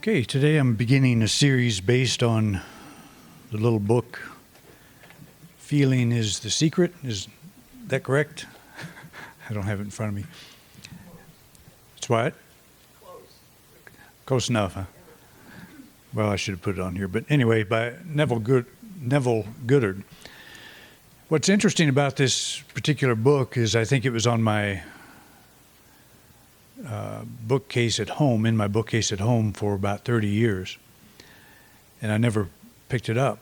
Okay, today I'm beginning a series based on the little book, Feeling is the Secret. Is that correct? I don't have it in front of me. It's what? Close enough, huh? Well, I should have put it on here. But anyway, by Neville Goddard. What's interesting about this particular book is I think it was on my bookcase at home, in my bookcase at home for about 30 years. And I never picked it up.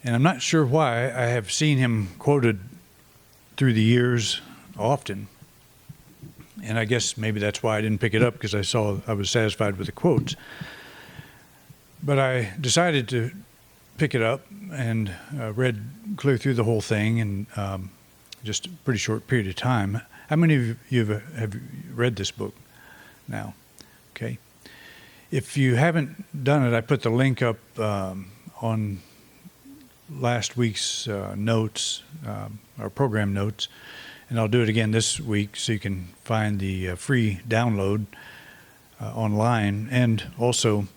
And I'm not sure why. I have seen him quoted through the years often. And I guess maybe that's why I didn't pick it up, because I was satisfied with the quotes. But I decided to pick it up and read clear through the whole thing in just a pretty short period of time. How many of you have read this book now? Okay. If you haven't done it, I put the link up on last week's notes, our program notes, and I'll do it again this week so you can find the free download online. And also,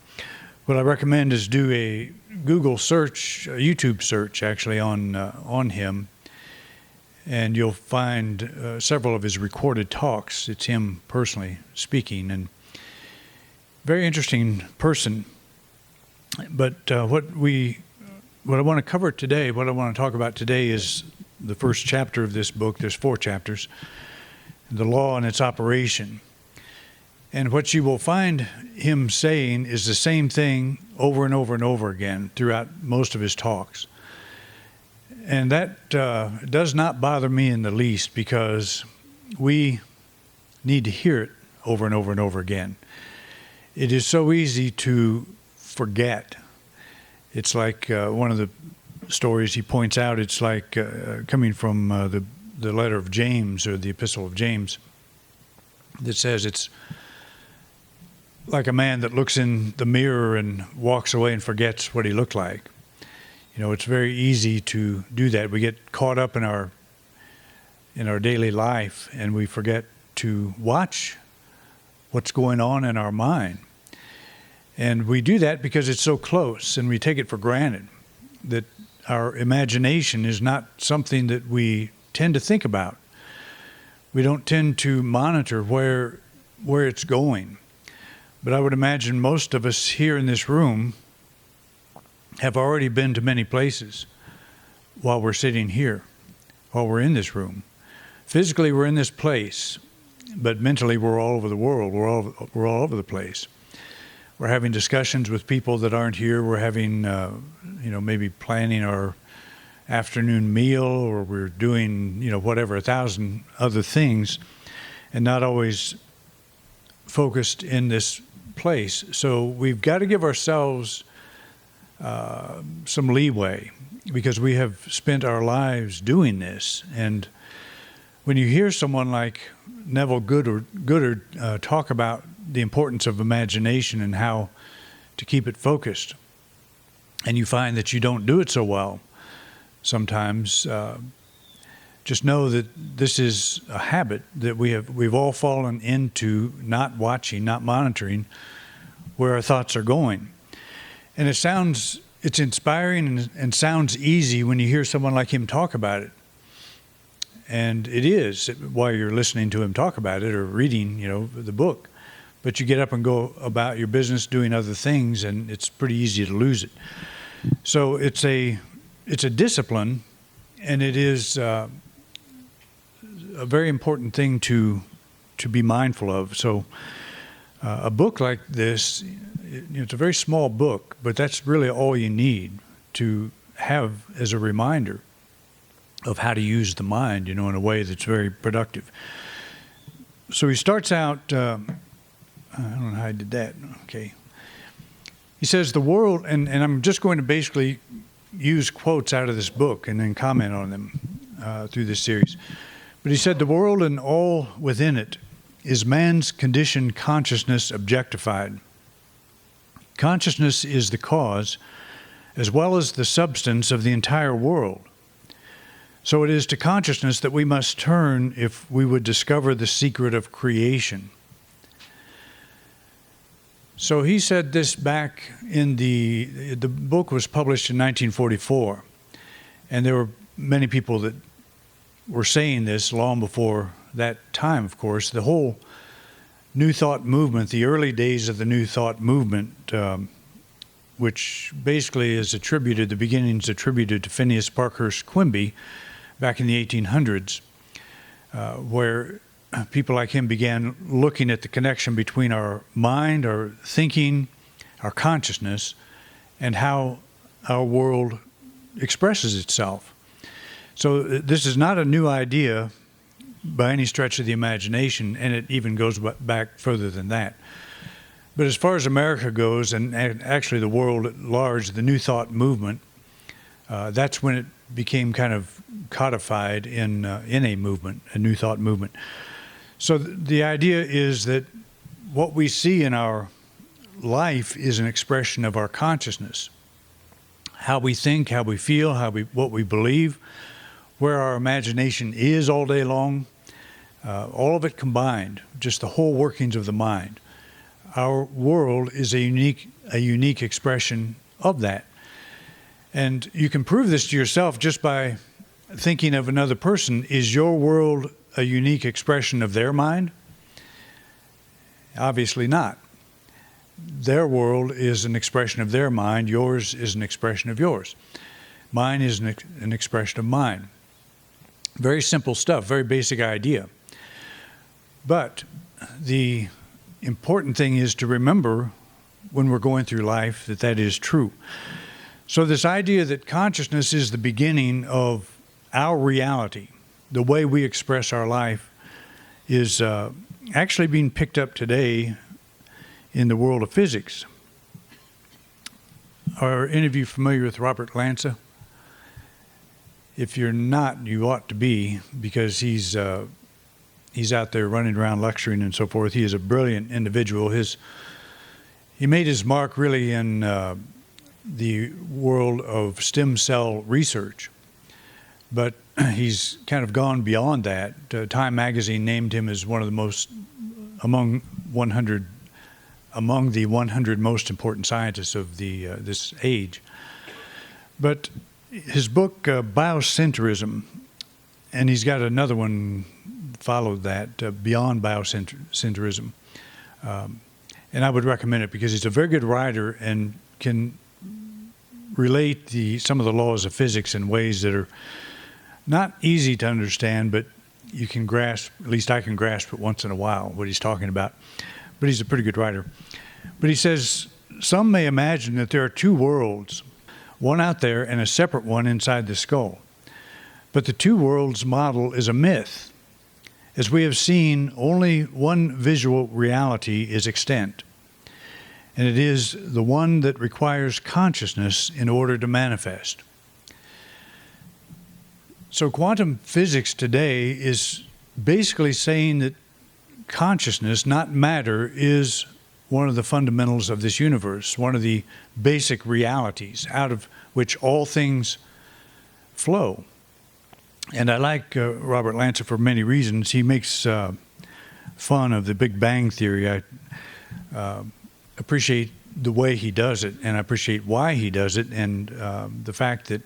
what I recommend is do a Google search, a YouTube search actually on him, and you'll find several of his recorded talks. It's him personally speaking, and very interesting person. But what I want to cover today, what I want to talk about today is the first chapter of this book. There's 4 chapters, the law and its operation. And what you will find him saying is the same thing over and over and over again throughout most of his talks. And that does not bother me in the least, because we need to hear it over and over and over again. It is so easy to forget. It's like one of the stories he points out, it's like coming from the letter of James, or the epistle of James, that says it's like a man that looks in the mirror and walks away and forgets what he looked like. You know, it's very easy to do that. We get caught up in our daily life, and we forget to watch what's going on in our mind. And we do that because it's so close, and we take it for granted that our imagination is not something that we tend to think about. We don't tend to monitor where it's going. But I would imagine most of us here in this room have already been to many places while we're sitting here, while we're in this room. Physically, we're in this place, but mentally, we're all over the world. We're all over the place. We're having discussions with people that aren't here. We're having, maybe planning our afternoon meal, or we're doing, whatever, 1,000 other things, and not always focused in this place. So we've got to give ourselves some leeway, because we have spent our lives doing this. And when you hear someone like Neville Goddard talk about the importance of imagination and how to keep it focused, and you find that you don't do it so well sometimes, just know that this is a habit that we've all fallen into, not watching, not monitoring where our thoughts are going. And it's inspiring and sounds easy when you hear someone like him talk about it. And it is while you're listening to him talk about it or reading, the book. But you get up and go about your business doing other things, and it's pretty easy to lose it. So it's a discipline, and it is a very important thing to be mindful of. So a book like this, it's a very small book, but that's really all you need to have as a reminder of how to use the mind, in a way that's very productive. So he starts out, I don't know how I did that. Okay. He says the world, and I'm just going to basically use quotes out of this book and then comment on them through this series. But he said the world and all within it is man's conditioned consciousness objectified. Consciousness is the cause as well as the substance of the entire world. So it is to consciousness that we must turn if we would discover the secret of creation. So he said this back in the book was published in 1944, and there were many people that were saying this long before that time, of course. The whole New Thought movement, the early days of the New Thought movement, which basically is attributed, the beginnings attributed to Phineas Parkhurst Quimby back in the 1800s, where people like him began looking at the connection between our mind, our thinking, our consciousness, and how our world expresses itself. So this is not a new idea by any stretch of the imagination, and it even goes back further than that. But as far as America goes, and actually the world at large, the New Thought movement, that's when it became kind of codified in a movement, a New Thought movement. So the idea is that what we see in our life is an expression of our consciousness. How we think, how we feel, what we believe, where our imagination is all day long, all of it combined, just the whole workings of the mind. Our world is a unique expression of that. And you can prove this to yourself just by thinking of another person. Is your world a unique expression of their mind? Obviously not. Their world is an expression of their mind. Yours is an expression of yours. Mine is an expression of mine. Very simple stuff, very basic idea. But the important thing is to remember when we're going through life that is true. So this idea that consciousness is the beginning of our reality, the way we express our life, is actually being picked up today in the world of physics. Are any of you familiar with Robert Lanza? If you're not, you ought to be, because he's out there running around lecturing and so forth. He is a brilliant individual. He made his mark really in the world of stem cell research, but he's kind of gone beyond that. Time magazine named him as one of the most among the 100 most important scientists of this age. But his book, Biocentrism, and he's got another one followed that, Beyond Biocentrism. And I would recommend it because he's a very good writer and can relate some of the laws of physics in ways that are not easy to understand, but you can grasp, at least I can grasp it once in a while, what he's talking about. But he's a pretty good writer. But he says, some may imagine that there are two worlds, one out there and a separate one inside the skull. But the two worlds model is a myth. As we have seen, only one visual reality is extant, and it is the one that requires consciousness in order to manifest. So quantum physics today is basically saying that consciousness, not matter, is one of the fundamentals of this universe, one of the basic realities out of which all things flow. And I like Robert Lanza for many reasons. He makes fun of the Big Bang Theory. I appreciate the way he does it, and I appreciate why he does it, and the fact that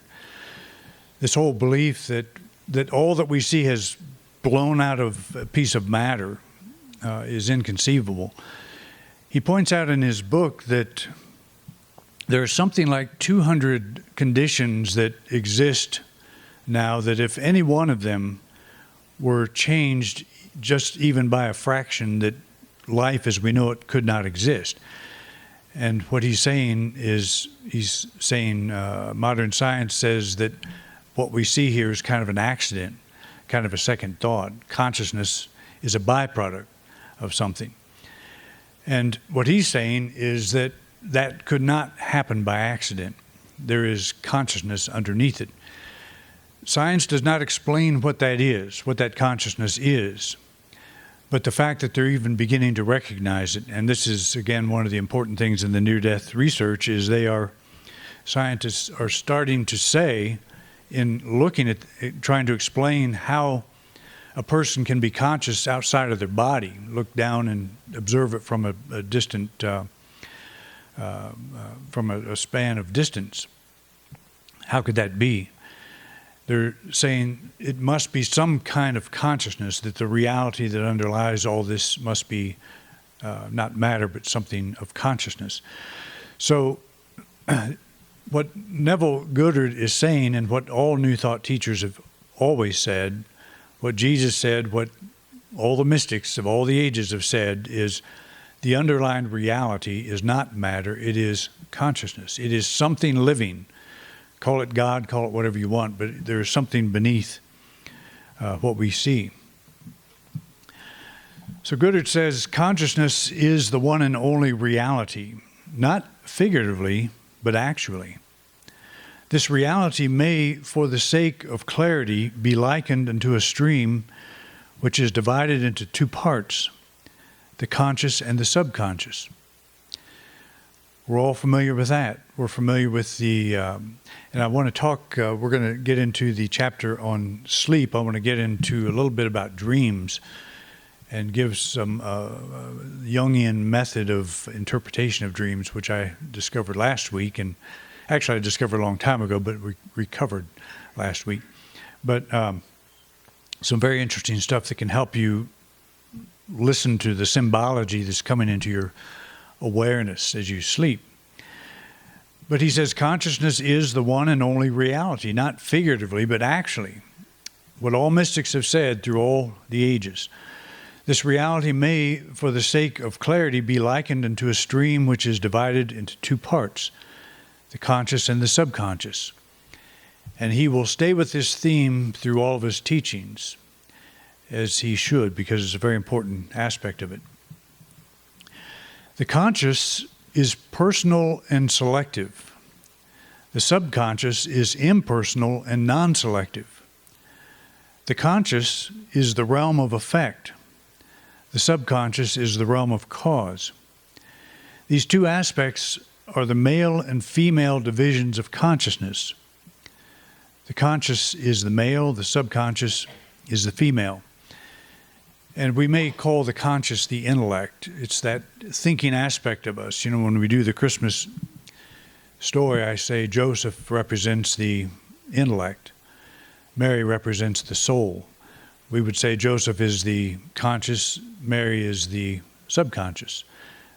this whole belief that all that we see has blown out of a piece of matter is inconceivable. He points out in his book that there are something like 200 conditions that exist now that if any one of them were changed just even by a fraction, that life as we know it could not exist. And what he's saying is, modern science says that what we see here is kind of an accident, kind of a second thought. Consciousness is a byproduct of something. And what he's saying is that that could not happen by accident. There is consciousness underneath it. Science does not explain what that is, what that consciousness is, but the fact that they're even beginning to recognize it, and this is, again, one of the important things in the near-death research, is scientists are starting to say, in looking at, trying to explain how a person can be conscious outside of their body, look down and observe it from a distant from a span of distance. How could that be? They're saying it must be some kind of consciousness, that the reality that underlies all this must be not matter, but something of consciousness. So what Neville Goddard is saying, and what all New Thought teachers have always said, what Jesus said, what all the mystics of all the ages have said, is the underlying reality is not matter, it is consciousness. It is something living. Call it God, call it whatever you want, but there is something beneath what we see. So Goddard says consciousness is the one and only reality, not figuratively, but actually. This reality may, for the sake of clarity, be likened unto a stream which is divided into two parts, the conscious and the subconscious. We're all familiar with that. We're familiar with the, and I want to talk, we're going to get into the chapter on sleep. I want to get into a little bit about dreams and give some Jungian method of interpretation of dreams, which I discovered last week. And actually I discovered a long time ago, but we recovered last week. But some very interesting stuff that can help you listen to the symbology that's coming into your awareness as you sleep. But he says consciousness is the one and only reality, not figuratively, but actually. What all mystics have said through all the ages. This reality may, for the sake of clarity, be likened unto a stream which is divided into two parts, the conscious and the subconscious. And he will stay with this theme through all of his teachings, as he should, because it's a very important aspect of it. The conscious is personal and selective. The subconscious is impersonal and non-selective. The conscious is the realm of effect. The subconscious is the realm of cause. These two aspects are the male and female divisions of consciousness. The conscious is the male, the subconscious is the female. And we may call the conscious the intellect. It's that thinking aspect of us. You know, when we do the Christmas story, I say Joseph represents the intellect. Mary represents the soul. We would say Joseph is the conscious, Mary is the subconscious,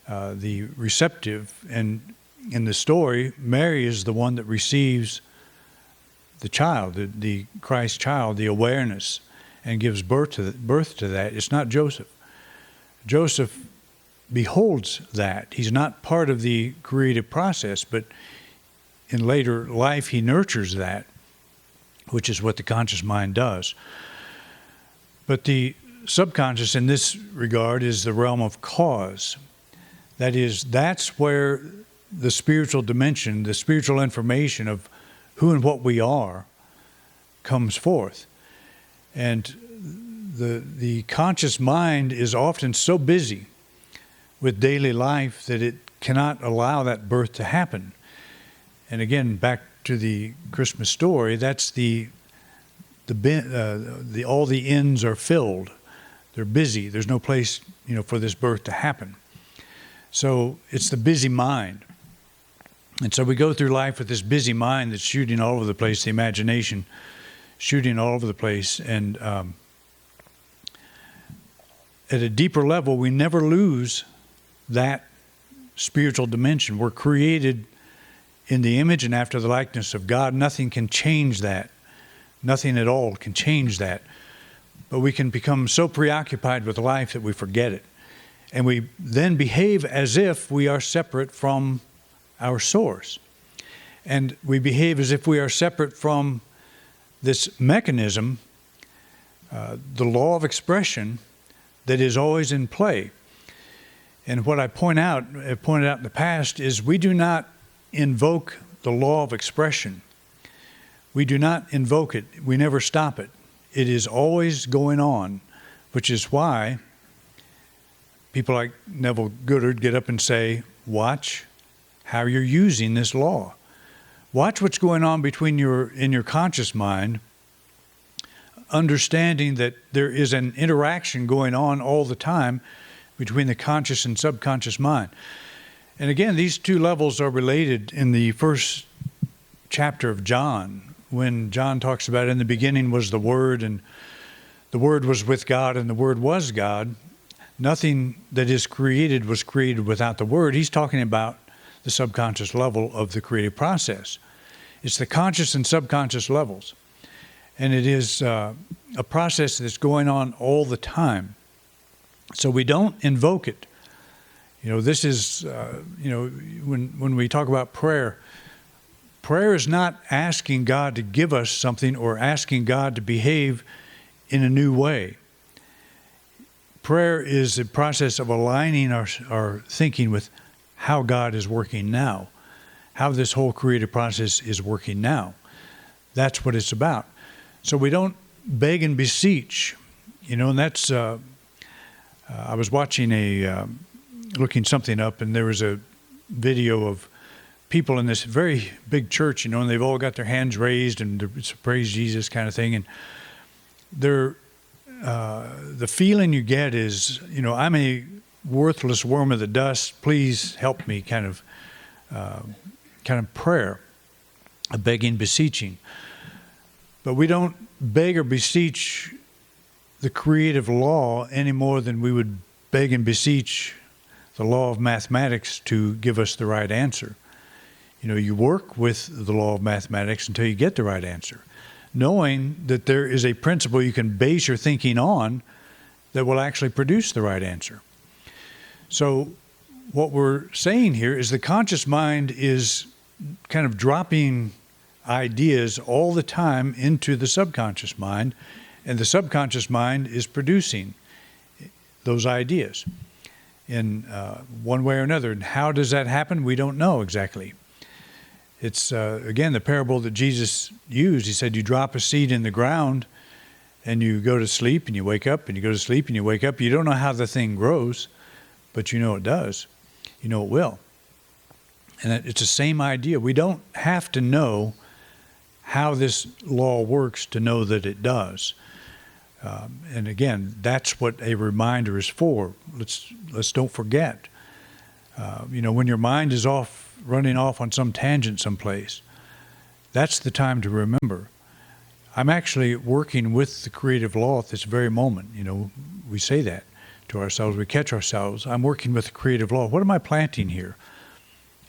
the receptive. And in the story, Mary is the one that receives the child, the Christ child, the awareness, and gives birth to that. It's not Joseph. Joseph beholds that. He's not part of the creative process, but in later life he nurtures that, which is what the conscious mind does. But the subconscious in this regard is the realm of cause. That is, that's where the spiritual dimension, the spiritual information of who and what we are comes forth. And the conscious mind is often so busy with daily life that it cannot allow that birth to happen. And again, back to the Christmas story, that's all the ends are filled. They're busy. There's no place, for this birth to happen. So it's the busy mind. And so we go through life with this busy mind that's shooting all over the place, the imagination shooting all over the place. And at a deeper level, we never lose that spiritual dimension. We're created in the image and after the likeness of God. Nothing can change that. Nothing at all can change that. But we can become so preoccupied with life that we forget it. And we then behave as if we are separate from our source. And we behave as if we are separate from this mechanism, the law of expression that is always in play. And what I've pointed out in the past is we do not invoke the law of expression. We do not invoke it. We never stop it. It is always going on, which is why people like Neville Goddard get up and say, watch how you're using this law. Watch what's going on in your conscious mind, understanding that there is an interaction going on all the time between the conscious and subconscious mind. And again, these two levels are related in the first chapter of John, when John talks about in the beginning was the Word, and the Word was with God, and the Word was God. Nothing that is created was created without the Word. He's talking about the subconscious level of the creative process. It's the conscious and subconscious levels. And it is a process that's going on all the time. So we don't invoke it. This is, when we talk about prayer, prayer is not asking God to give us something or asking God to behave in a new way. Prayer is a process of aligning our thinking with how God is working now, how this whole creative process is working now. That's what it's about. So we don't beg and beseech, and that's, I was watching looking something up, and there was a video of people in this very big church, and they've all got their hands raised, and it's a praise Jesus kind of thing, and they're, the feeling you get is, I'm a worthless worm of the dust, please help me kind of prayer, a begging, beseeching. But we don't beg or beseech the creative law any more than we would beg and beseech the law of mathematics to give us the right answer. You work with the law of mathematics until you get the right answer, knowing that there is a principle you can base your thinking on that will actually produce the right answer. So what we're saying here is the conscious mind is kind of dropping ideas all the time into the subconscious mind, and the subconscious mind is producing those ideas in one way or another. And how does that happen? We don't know exactly. It's, again, the parable that Jesus used. He said, you drop a seed in the ground and you go to sleep and you wake up, and you go to sleep and you wake up. You don't know how the thing grows, but you know it does. You know it will. And it's the same idea. We don't have to know how this law works to know that it does. And again, that's what a reminder is for. Let's don't forget. When your mind is running off on some tangent someplace, that's the time to remember. I'm actually working with the creative law at this very moment. We say that to ourselves. We catch ourselves. I'm working with the creative law. What am I planting here?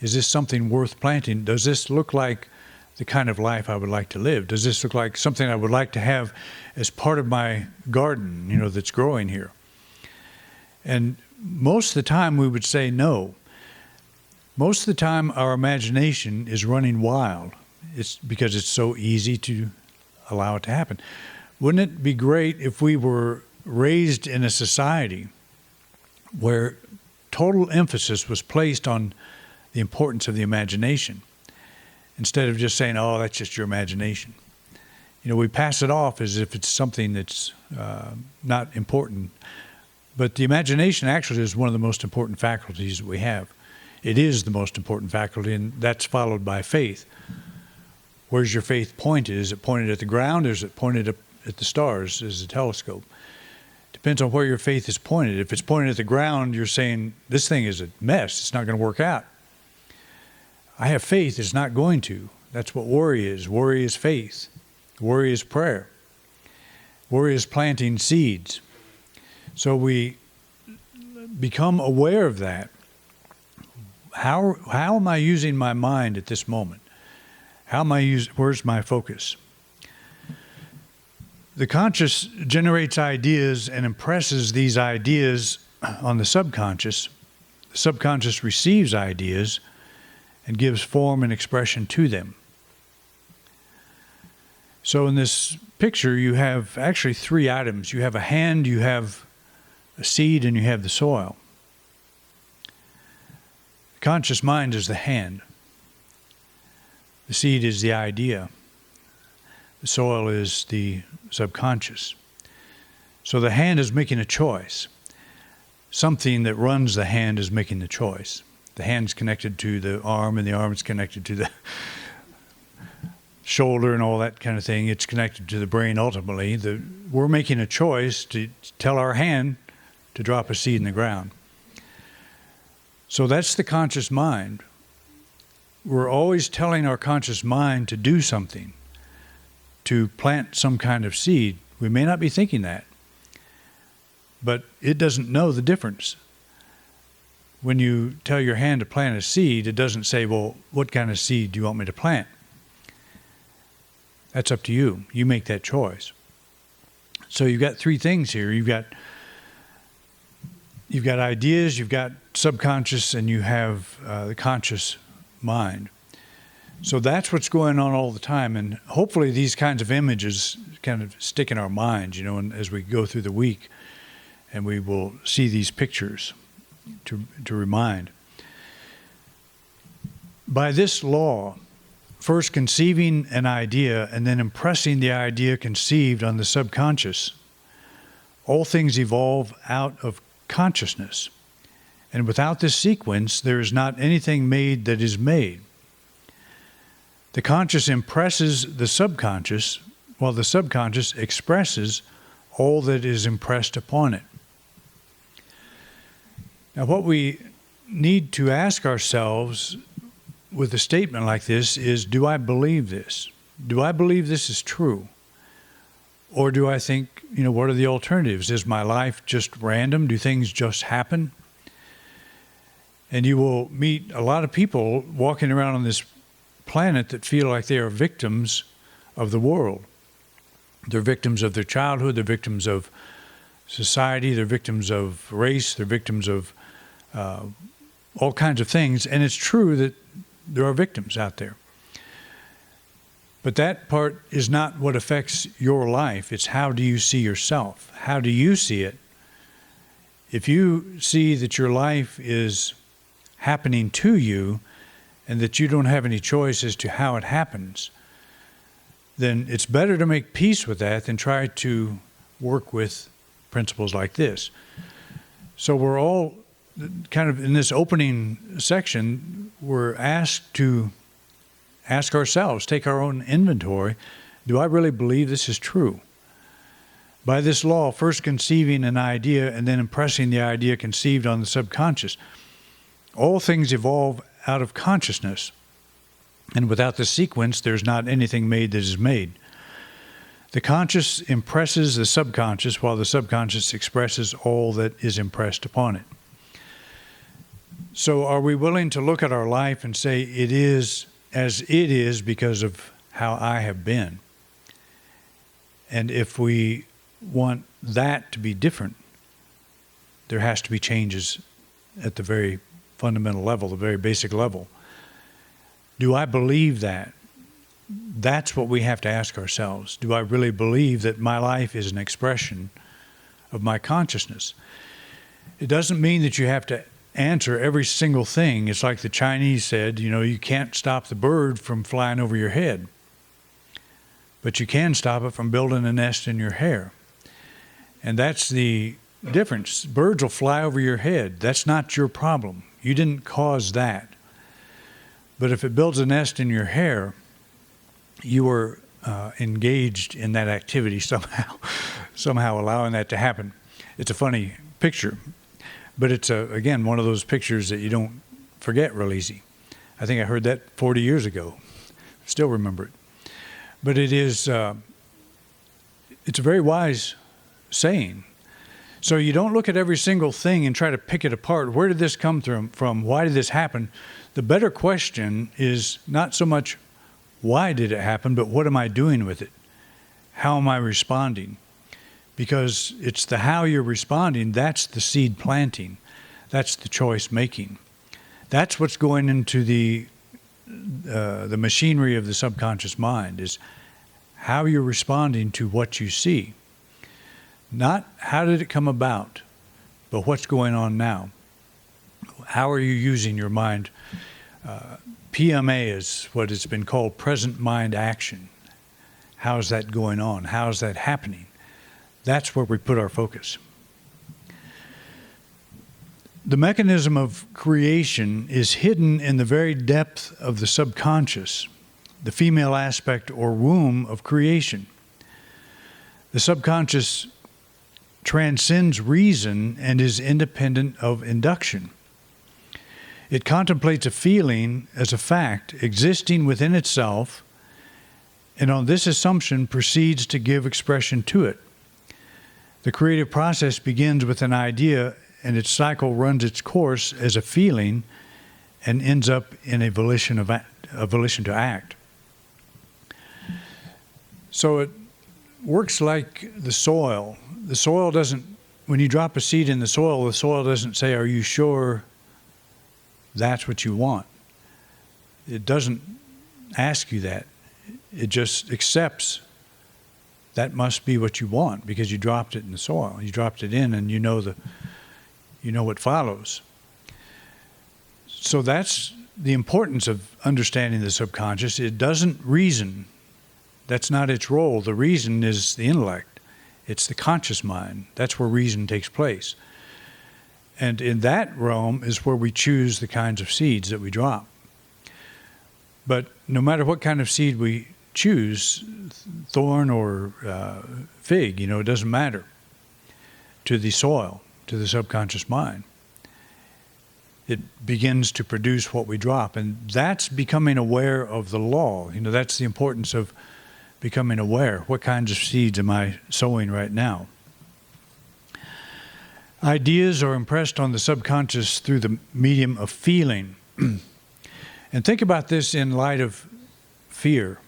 Is this something worth planting? Does this look like the kind of life I would like to live? Does this look like something I would like to have as part of my garden, that's growing here? And most of the time we would say no. Most of the time our imagination is running wild. It's because it's so easy to allow it to happen. Wouldn't it be great if we were raised in a society where total emphasis was placed on the importance of the imagination, instead of just saying, oh, that's just your imagination? We pass it off as if it's something that's not important. But the imagination actually is one of the most important faculties that we have. It is the most important faculty, and that's followed by faith. Where's your faith pointed? Is it pointed at the ground, or is it pointed up at the stars as a telescope? Depends on where your faith is pointed. If it's pointed at the ground, you're saying, this thing is a mess. It's not going to work out. I have faith. It's not going to. That's what worry is. Worry is faith. Worry is prayer. Worry is planting seeds. So we become aware of that. How am I using my mind at this moment? Where's my focus? The conscious generates ideas and impresses these ideas on the subconscious. The subconscious receives ideas and gives form and expression to them. So in this picture, you have actually three items. You have a hand, you have a seed, and you have the soil. The conscious mind is the hand. The seed is the idea. The soil is the subconscious. So the hand is making a choice. Something that runs the hand is making the choice. The hand's connected to the arm, and the arm is connected to the shoulder and all that kind of thing. It's connected to the brain ultimately. We're making a choice to tell our hand to drop a seed in the ground. So that's the conscious mind. We're always telling our conscious mind to do something, to plant some kind of seed. We may not be thinking that, but it doesn't know the difference. When you tell your hand to plant a seed, it doesn't say, well, what kind of seed do you want me to plant? That's up to you. You make that choice. So you've got three things here. You've got ideas, you've got subconscious, and you have the conscious mind. So that's what's going on all the time, and hopefully these kinds of images kind of stick in our minds, and as we go through the week, and we will see these pictures to remind. By this law, first conceiving an idea and then impressing the idea conceived on the subconscious, all things evolve out of consciousness. And without this sequence, there is not anything made that is made. The conscious impresses the subconscious, while the subconscious expresses all that is impressed upon it. Now, what we need to ask ourselves with a statement like this is, do I believe this? Do I believe this is true? Or do I think, what are the alternatives? Is my life just random? Do things just happen? And you will meet a lot of people walking around on this planet that feel like they are victims of the world. They're victims of their childhood, they're victims of society, they're victims of race, they're victims of all kinds of things. And it's true that there are victims out there. But that part is not what affects your life. It's how do you see yourself? How do you see it? If you see that your life is happening to you and that you don't have any choice as to how it happens, then it's better to make peace with that than try to work with principles like this. So we're all kind of in this opening section, we're asked to ask ourselves, take our own inventory. Do I really believe this is true? By this law, first conceiving an idea and then impressing the idea conceived on the subconscious, all things evolve out of consciousness. And without the sequence, there's not anything made that is made. The conscious impresses the subconscious, while the subconscious expresses all that is impressed upon it. So are we willing to look at our life and say, it is as it is because of how I have been? And if we want that to be different, there has to be changes at the very fundamental level, the very basic level. Do I believe that? That's what we have to ask ourselves. Do I really believe that my life is an expression of my consciousness? It doesn't mean that you have to answer every single thing. It's like the Chinese said, you can't stop the bird from flying over your head, but you can stop it from building a nest in your hair. And that's the difference. Birds will fly over your head. That's not your problem. You didn't cause that. But if it builds a nest in your hair, you were engaged in that activity somehow allowing that to happen. It's a funny picture, but it's, again, one of those pictures that you don't forget real easy. I think I heard that 40 years ago. Still remember it. But it is, it's a very wise saying. So you don't look at every single thing and try to pick it apart. Where did this come from? Why did this happen? The better question is not so much why did it happen, but what am I doing with it? How am I responding? Because it's the how you're responding, that's the seed planting. That's the choice making. That's what's going into the machinery of the subconscious mind, is how you're responding to what you see. Not how did it come about, but what's going on now. How are you using your mind? PMA is what it's been called, present mind action. How's that going on? How's that happening? That's where we put our focus. The mechanism of creation is hidden in the very depth of the subconscious, the female aspect or womb of creation. The subconscious transcends reason and is independent of induction. It contemplates a feeling as a fact existing within itself, and on this assumption proceeds to give expression to it. The creative process begins with an idea, and its cycle runs its course as a feeling and ends up in a volition to act. So it works like the soil. The soil doesn't, when you drop a seed in the soil doesn't say, "Are you sure that's what you want?" It doesn't ask you that. It just accepts that must be what you want because you dropped it in the soil. You dropped it in, and you know what follows. So that's the importance of understanding the subconscious. It doesn't reason. That's not its role. The reason is the intellect. It's the conscious mind. That's where reason takes place. And in that realm is where we choose the kinds of seeds that we drop. But no matter what kind of seed we choose, thorn or fig, it doesn't matter to the soil, to the subconscious mind. It begins to produce what we drop. And that's becoming aware of the law. That's the importance of becoming aware. What kinds of seeds am I sowing right now? Ideas are impressed on the subconscious through the medium of feeling. And think about this in light of fear.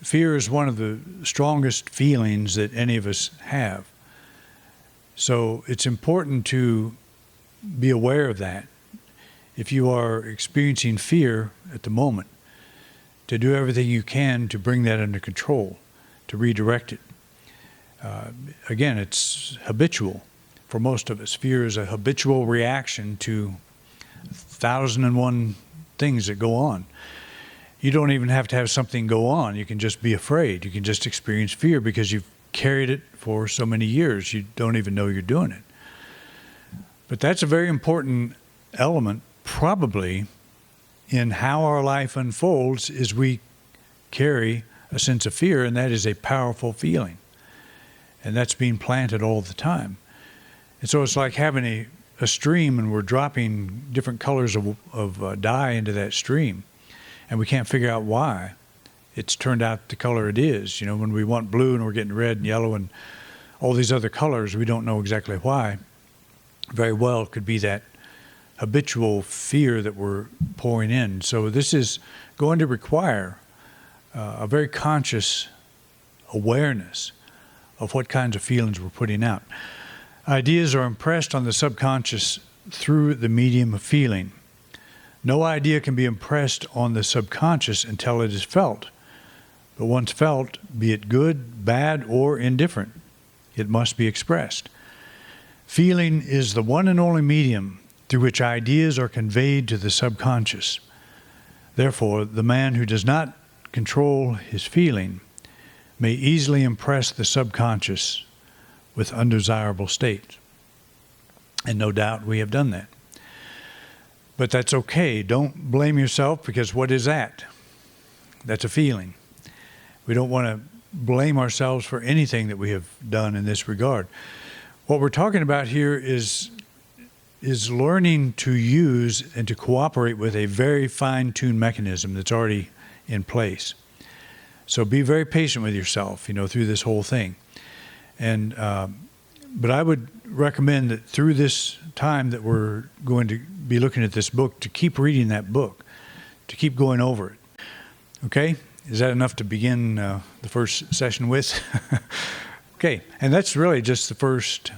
Fear is one of the strongest feelings that any of us have. So it's important to be aware of that. If you are experiencing fear at the moment, to do everything you can to bring that under control, to redirect it. Again, it's habitual for most of us. Fear is a habitual reaction to 1,001 things that go on. You don't even have to have something go on. You can just be afraid. You can just experience fear because you've carried it for so many years. You don't even know you're doing it. But that's a very important element, probably, in how our life unfolds is we carry a sense of fear, and that is a powerful feeling. And that's being planted all the time. And so it's like having a stream, and we're dropping different colors of dye into that stream, and we can't figure out why it's turned out the color it is. When we want blue and we're getting red and yellow and all these other colors, we don't know exactly why. Very well it could be that habitual fear that we're pouring in. So this is going to require a very conscious awareness of what kinds of feelings we're putting out. Ideas are impressed on the subconscious through the medium of feeling. No idea can be impressed on the subconscious until it is felt. But once felt, be it good, bad, or indifferent, it must be expressed. Feeling is the one and only medium through which ideas are conveyed to the subconscious. Therefore, the man who does not control his feeling may easily impress the subconscious with undesirable states. And no doubt we have done that. But that's okay. Don't blame yourself, because what is that? That's a feeling. We don't want to blame ourselves for anything that we have done in this regard. What we're talking about here is learning to use and to cooperate with a very fine-tuned mechanism that's already in place. So be very patient with yourself, through this whole thing. And but I would recommend that through this time that we're going to be looking at this book, to keep reading that book, to keep going over it. Okay? Is that enough to begin the first session with? Okay. And that's really just the first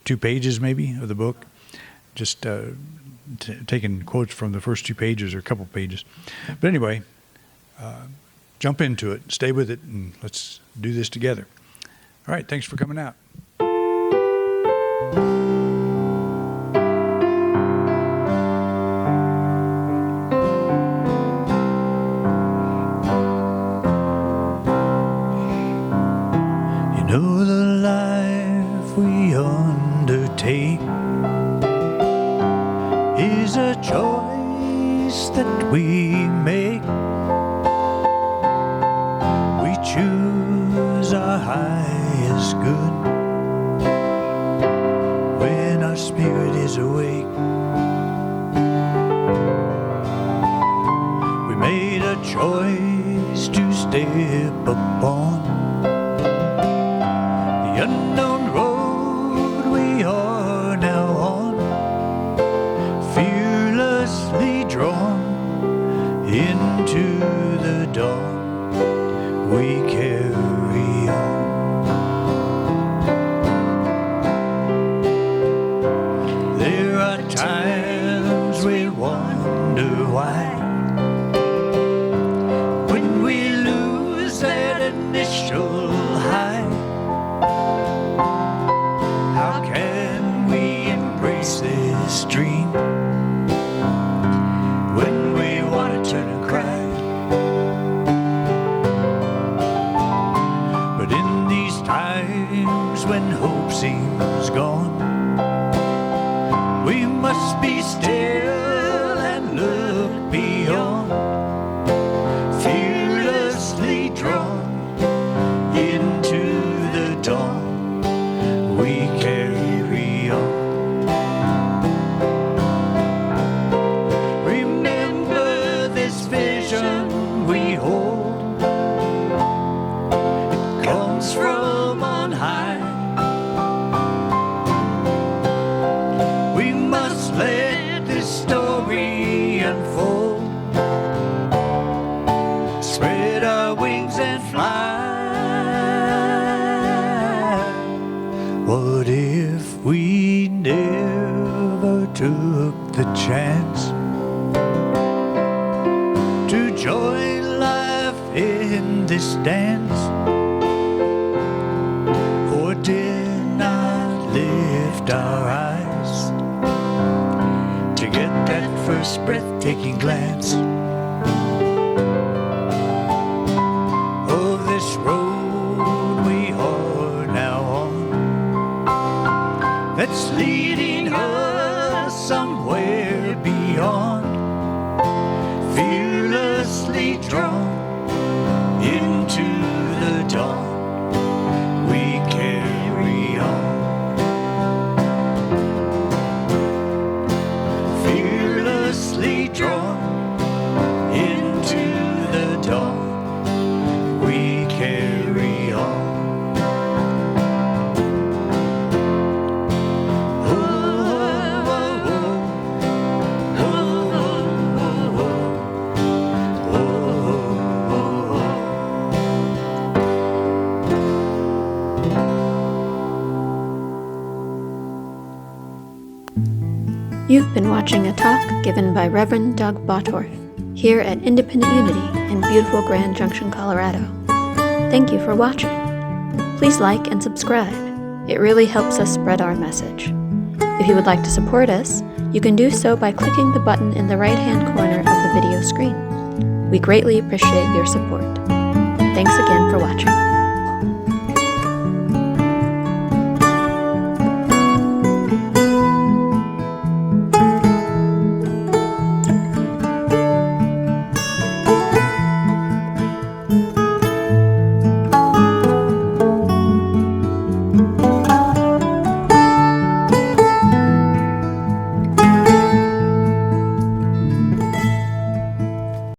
2 pages, maybe, of the book. Just taking quotes from the first 2 pages or a couple pages. But anyway, jump into it, stay with it, and let's do this together. All right, thanks for coming out. The life we undertake is a choice that we make. We choose our highest good when our spirit is awake. to step upon the unknown road we are now on, fearlessly drawn into the dawn. We carry on. There are times we wonder why, when we lose that initial high. How can we embrace this dream when we want to turn and cry? But in these times when hope seems gone, we must be still and look beyond, fearlessly drawn into the dawn. We carry on. Remember this vision we hold, it comes from on high. We must let this story unfold, spread our wings and fly. What if we never took the chance to join life in this dance, or did not lift our eyes to get that first breathtaking glance of this road we are now on, that's leading us somewhere beyond, fearlessly drawn into the dawn. We carry on, fearlessly drawn into the dawn. We carry on. You've been watching a talk given by Reverend Doug Bottorff here at Independent Unity in beautiful Grand Junction, Colorado. Thank you for watching. Please like and subscribe. It really helps us spread our message. If you would like to support us, you can do so by clicking the button in the right-hand corner of the video screen. We greatly appreciate your support. Thanks again for watching.